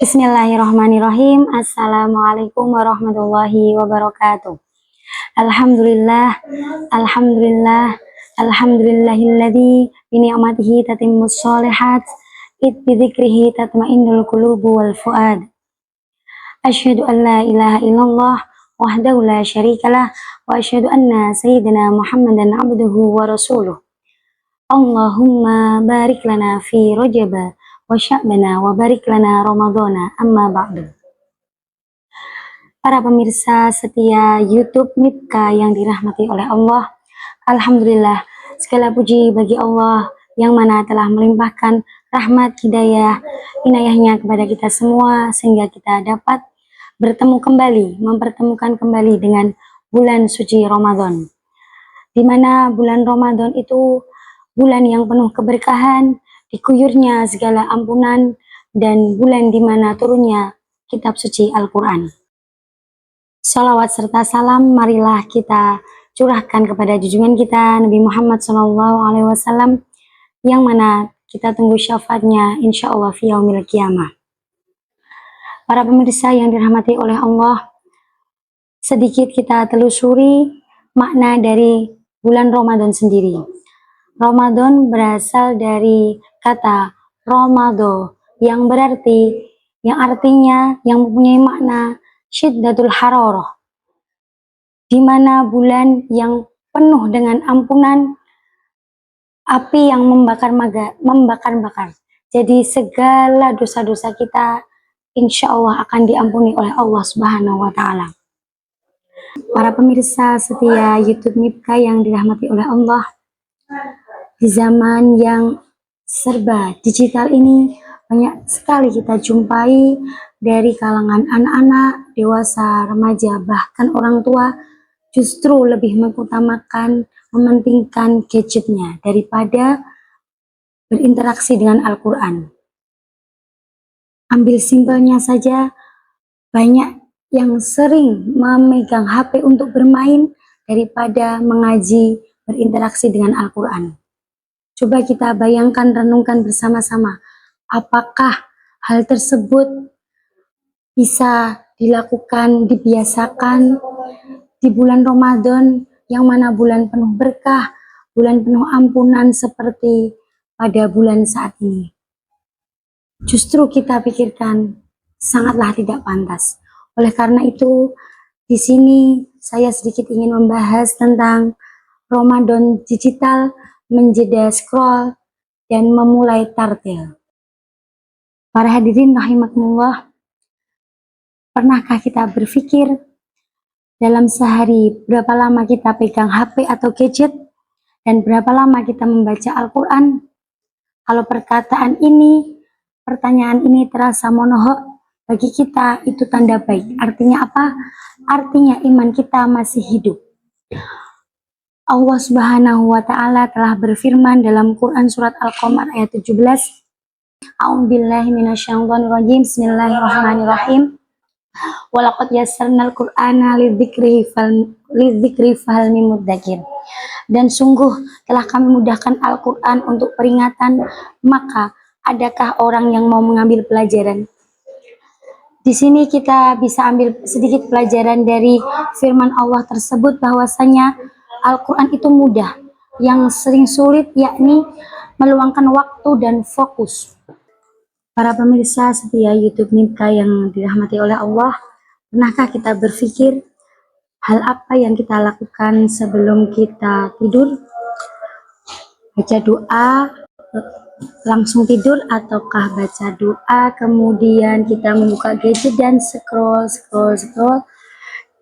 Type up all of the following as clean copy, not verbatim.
Bismillahirrahmanirrahim. Assalamualaikum warahmatullahi wabarakatuh. Alhamdulillah, alhamdulillah, alhamdulillahilladzi bi ni'matihi tatimmus sholihat, bi dzikrihi tatmainnul qulubu wal fuad. Asyhadu an la ilaha illallah wahdahu la syarikalah wa asyhadu anna sayyidina Muhammadan abduhu wa rasuluh. Allahumma barik lana fi Rajab wa Sya'bana wa barik lana Ramadhana, amma ba'du. Para pemirsa setia YouTube Mipka yang dirahmati oleh Allah, alhamdulillah, segala puji bagi Allah yang mana telah melimpahkan rahmat hidayah inayahnya kepada kita semua sehingga kita dapat bertemu kembali, mempertemukan kembali dengan bulan suci Ramadan, di mana bulan Ramadan itu bulan yang penuh keberkahan, dikuyurnya segala ampunan, dan bulan di mana turunnya kitab suci Al-Quran. Salawat serta salam marilah kita curahkan kepada junjungan kita Nabi Muhammad SAW, yang mana kita tunggu syafaatnya insya Allah fi yaumil qiyamah. Para pemirsa yang dirahmati oleh Allah, sedikit kita telusuri makna dari bulan Ramadan sendiri. Ramadan berasal dari kata Ramado yang berarti, yang artinya, yang mempunyai makna syiddatul hararah, di mana bulan yang penuh dengan ampunan, api yang membakar-bakar. Jadi segala dosa-dosa kita insya Allah akan diampuni oleh Allah Subhanahu wa Ta'ala. Para pemirsa setia YouTube Mipka yang dirahmati oleh Allah, di zaman yang serba digital ini banyak sekali kita jumpai dari kalangan anak-anak, dewasa, remaja, bahkan orang tua justru lebih mengutamakan, mementingkan gadgetnya daripada berinteraksi dengan Al-Quran. Ambil simpelnya saja, banyak yang sering memegang HP untuk bermain daripada mengaji, berinteraksi dengan Al-Quran. Coba kita bayangkan, renungkan bersama-sama, apakah hal tersebut bisa dilakukan, dibiasakan di bulan Ramadan yang mana bulan penuh berkah, bulan penuh ampunan seperti pada bulan saat ini? Justru kita pikirkan sangatlah tidak pantas. Oleh karena itu, di sini saya sedikit ingin membahas tentang Ramadan digital, menjeda scroll, dan memulai tartil. Para hadirin rahimakumullah, pernahkah kita berpikir dalam sehari berapa lama kita pegang HP atau gadget, dan berapa lama kita membaca Al-Quran? Kalau pertanyaan ini terasa monohok, bagi kita itu tanda baik. Artinya apa? Artinya iman kita masih hidup. Allah Subhanahu wa Ta'ala telah berfirman dalam Quran surat Al-Qamar ayat 17. A'udzubillahi minasyaitonirrajim. Bismillahirrahmanirrahim. Walaqad yassarnal Qur'ana lidzikri fahal mim mudzakir. Dan sungguh telah kami mudahkan Al-Quran untuk peringatan, maka adakah orang yang mau mengambil pelajaran? Di sini kita bisa ambil sedikit pelajaran dari firman Allah tersebut, bahwasanya Al-Quran itu mudah, yang sering sulit yakni meluangkan waktu dan fokus. Para pemirsa setia YouTube Mipka yang dirahmati oleh Allah, pernahkah kita berpikir hal apa yang kita lakukan sebelum kita tidur? Baca doa, langsung tidur, ataukah baca doa kemudian kita membuka gadget dan scroll.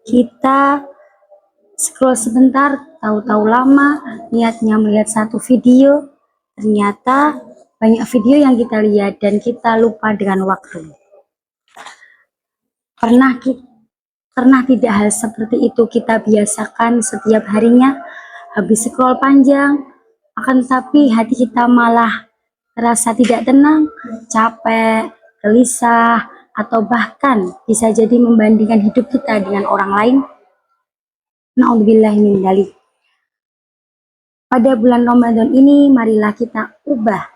Kita scroll sebentar, tahu-tahu lama, niatnya melihat satu video, ternyata banyak video yang kita lihat dan kita lupa dengan waktu. Pernah tidak hal seperti itu kita biasakan setiap harinya? Habis scroll panjang, akan tetapi hati kita malah terasa tidak tenang, capek, gelisah, atau bahkan bisa jadi membandingkan hidup kita dengan orang lain. Na'udzubillahi min dzalik. Pada bulan Ramadan ini, marilah kita ubah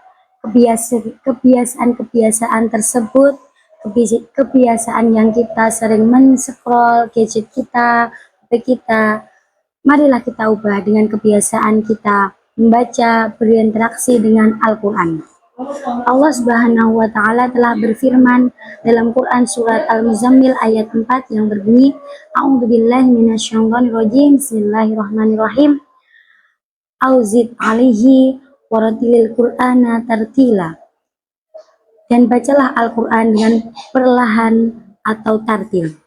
kebiasaan-kebiasaan tersebut kebiasaan yang kita sering men-scroll gadget kita, HP kita, marilah kita ubah dengan kebiasaan kita membaca, berinteraksi dengan Al-Quran. Allah Subhanahu wa Ta'ala telah berfirman dalam Quran surat Al-Muzammil ayat 4 yang berbunyi, A'udzubillahi minasyaitonirrajim, Bismillahirrahmanirrahim. Auzid alaihi waratilil Qur'ana tartila. Dan bacalah Al-Quran dengan perlahan atau tartil.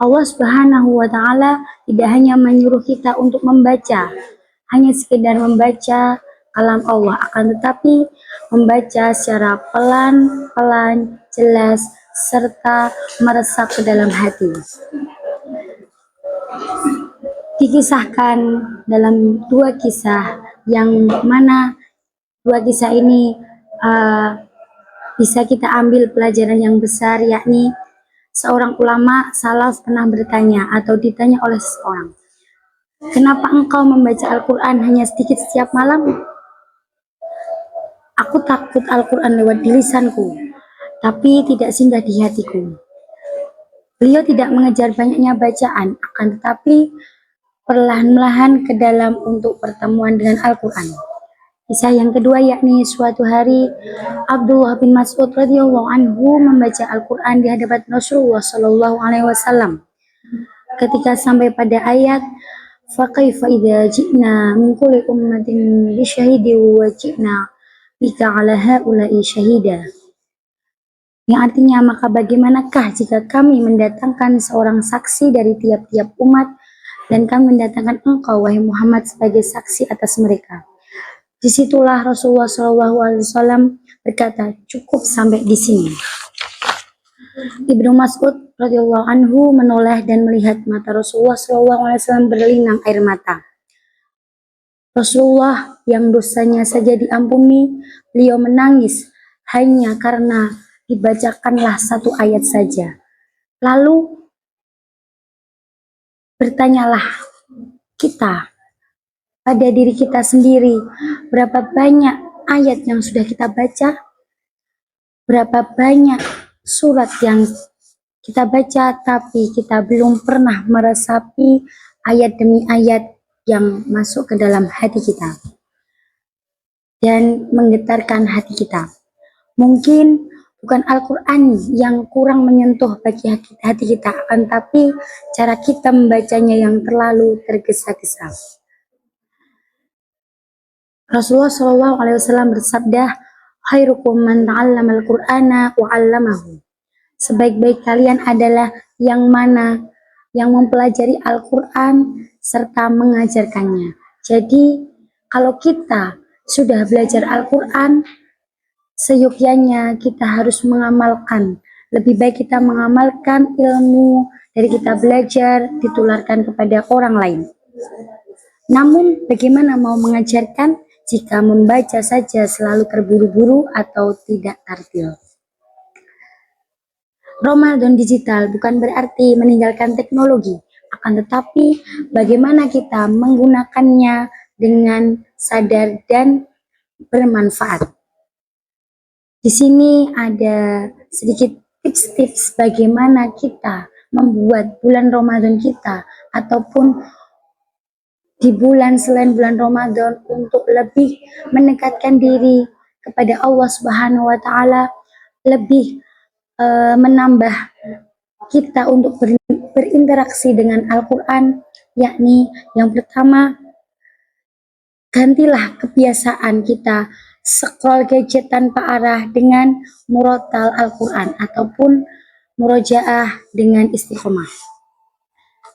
Allah Subhanahu wa Ta'ala tidak hanya menyuruh kita untuk membaca, hanya sekedar membaca kalam Allah, akan tetapi membaca secara pelan-pelan, jelas, serta meresap ke dalam hati. Dikisahkan dalam dua kisah, yang mana dua kisah ini bisa kita ambil pelajaran yang besar, yakni seorang ulama salaf pernah bertanya atau ditanya oleh seseorang, kenapa engkau membaca Al-Quran hanya sedikit setiap malam? Aku takut Al-Quran lewat di lisanku, tapi tidak singgah di hatiku. Beliau tidak mengejar banyaknya bacaan, akan tetapi perlahan-lahan ke dalam untuk pertemuan dengan Al-Quran. Kisah yang kedua yakni suatu hari Abdullah bin Mas'ud radhiyallahu anhu membaca Al-Quran di hadapan Rasulullah Shallallahu alaihi wasallam. Ketika sampai pada ayat faqaifa idza ji'na min kulli ummatin bi syahidin wa ji'na bika 'ala haula'i syahida. Yang artinya, maka bagaimanakah jika kami mendatangkan seorang saksi dari tiap-tiap umat dan kami mendatangkan engkau wahai Muhammad sebagai saksi atas mereka. Disitulah Rasulullah SAW berkata, cukup sampai di sini. Ibnu Mas'ud radhiyallahu anhu menoleh dan melihat mata Rasulullah SAW berlinang air mata. Rasulullah yang dosanya saja diampuni, beliau menangis hanya karena dibacakanlah satu ayat saja. Lalu bertanyalah kita pada diri kita sendiri, berapa banyak ayat yang sudah kita baca, berapa banyak surat yang kita baca, tapi kita belum pernah meresapi ayat demi ayat yang masuk ke dalam hati kita dan menggetarkan hati kita. Mungkin bukan Al-Quran yang kurang menyentuh bagi hati kita, akan tapi cara kita membacanya yang terlalu tergesa-gesa. Rasulullah SAW bersabda, khairukum man ta'allama al-Qur'ana wa 'allamahu. Sebaik-baik kalian adalah yang mana yang mempelajari Al-Quran serta mengajarkannya. Jadi kalau kita sudah belajar Al-Quran, seyogyanya kita harus mengamalkan. Lebih baik kita mengamalkan ilmu dari kita belajar ditularkan kepada orang lain. Namun bagaimana mau mengajarkan jika membaca saja selalu terburu-buru atau tidak tartil? Ramadan digital bukan berarti meninggalkan teknologi, akan tetapi bagaimana kita menggunakannya dengan sadar dan bermanfaat. Di sini ada sedikit tips-tips bagaimana kita membuat bulan Ramadan kita ataupun di bulan selain bulan Ramadan untuk lebih mendekatkan diri kepada Allah Subhanahu wa Ta'ala, lebih menambah kita untuk berinteraksi dengan Al-Quran, yakni yang pertama, gantilah kebiasaan kita scroll gadget tanpa arah dengan murotal Al-Quran ataupun murojaah dengan istiqomah.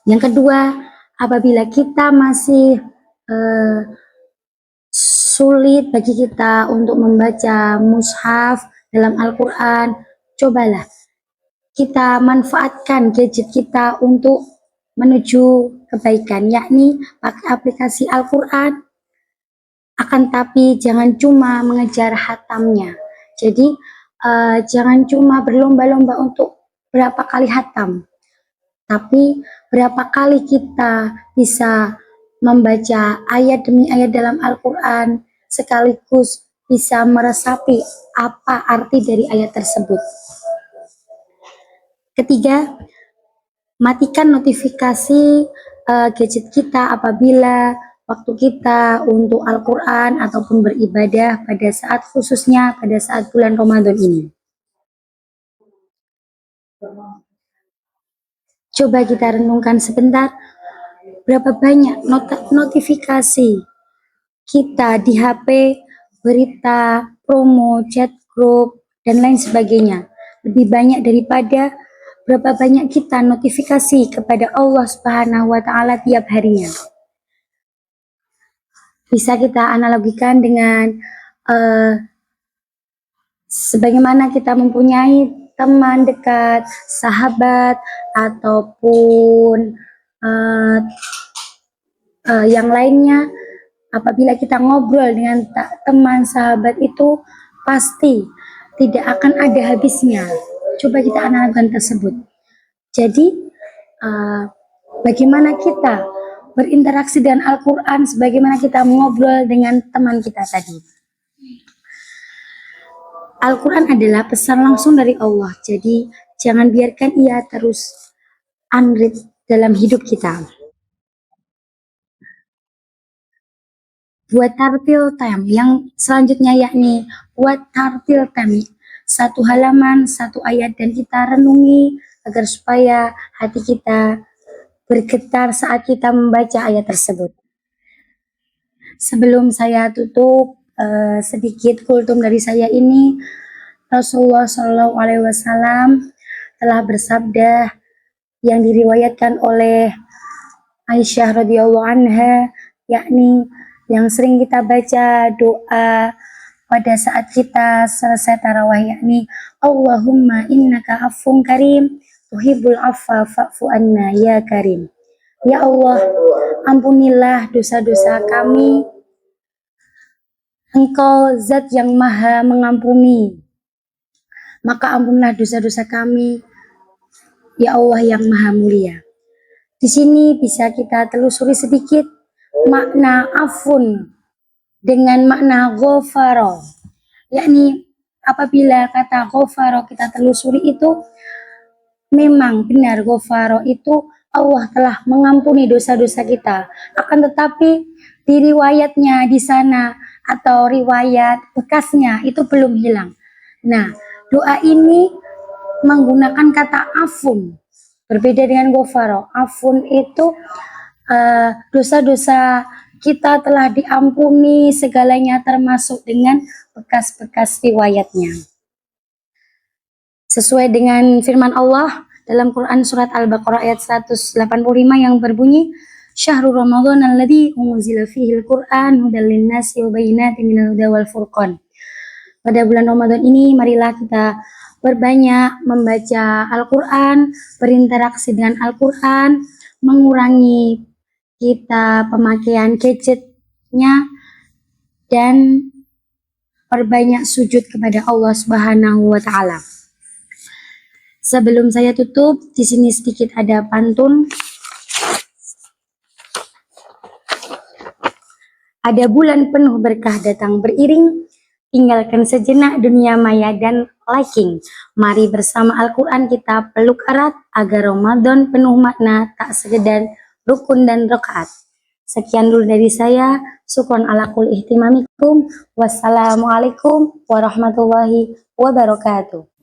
Yang kedua, apabila kita masih sulit bagi kita untuk membaca mushaf dalam Al-Quran, cobalah kita manfaatkan gadget kita untuk menuju kebaikan, yakni pakai aplikasi Al-Quran, akan tapi jangan cuma mengejar hatamnya. Jadi jangan cuma berlomba-lomba untuk berapa kali hatam, tapi berapa kali kita bisa membaca ayat demi ayat dalam Al-Quran sekaligus bisa meresapi apa arti dari ayat tersebut. Ketiga, matikan notifikasi gadget kita apabila waktu kita untuk Al-Quran ataupun beribadah pada saat khususnya pada saat bulan Ramadan ini. Coba kita renungkan sebentar, berapa banyak notifikasi kita di HP, berita, promo, chat grup, dan lain sebagainya. Lebih banyak daripada berapa banyak kita notifikasi kepada Allah Subhanahu wa Ta'ala tiap harinya. Bisa kita analogikan dengan sebagaimana kita mempunyai teman dekat, sahabat, ataupun yang lainnya. Apabila kita ngobrol dengan teman sahabat itu pasti tidak akan ada habisnya. Coba kita analogikan tersebut. Jadi bagaimana kita berinteraksi dengan Al-Quran, sebagaimana kita mengobrol dengan teman kita tadi. Al-Quran adalah pesan langsung dari Allah, jadi jangan biarkan ia terus unread dalam hidup kita. Buat tartil time yang selanjutnya, yakni buat tartil time, satu halaman, satu ayat, dan kita renungi agar supaya hati kita bergetar saat kita membaca ayat tersebut. Sebelum saya tutup, sedikit kultum dari saya ini. Rasulullah Shallallahu Alaihi Wasallam telah bersabda yang diriwayatkan oleh Aisyah radhiyallahu anha, yakni yang sering kita baca doa pada saat kita selesai tarawih, yakni Allahumma innaka afuwun karim tuhibbul afwa fa'fu anna ya karim. Ya Allah, ampunilah dosa-dosa kami, Engkau zat yang maha mengampuni, maka ampunilah dosa-dosa kami, ya Allah yang maha mulia. Di sini bisa kita telusuri sedikit makna afun dengan makna ghafaro, yakni apabila kata ghafaro kita telusuri itu memang benar, ghafaro itu Allah telah mengampuni dosa-dosa kita, akan tetapi di riwayatnya di sana atau riwayat bekasnya itu belum hilang. Nah, doa ini menggunakan kata afun, berbeda dengan ghafaro. Afun itu dosa-dosa kita telah diampuni segalanya, termasuk dengan bekas-bekas riwayatnya. Sesuai dengan firman Allah dalam Quran surat Al-Baqarah ayat 185 yang berbunyi, Syahrul Ramadan alladzi unzila fihil Qur'an hudal linnasi wa bayyinatin minal huda wal furqan. Pada bulan Ramadan ini marilah kita berbanyak membaca Al-Quran, berinteraksi dengan Al-Quran, mengurangi kita pemakaian gadgetnya, dan perbanyak sujud kepada Allah Subhanahu wa Ta'ala. Sebelum saya tutup, di sini sedikit ada pantun. Ada bulan penuh berkah datang beriring, tinggalkan sejenak dunia maya dan liking. Mari bersama Al-Quran kita peluk erat, agar Ramadan penuh makna, tak sekedar rukun dan rakaat. Sekian dulu dari saya. Syukron ala kul ihtimamikum. Wassalamualaikum warahmatullahi wabarakatuh.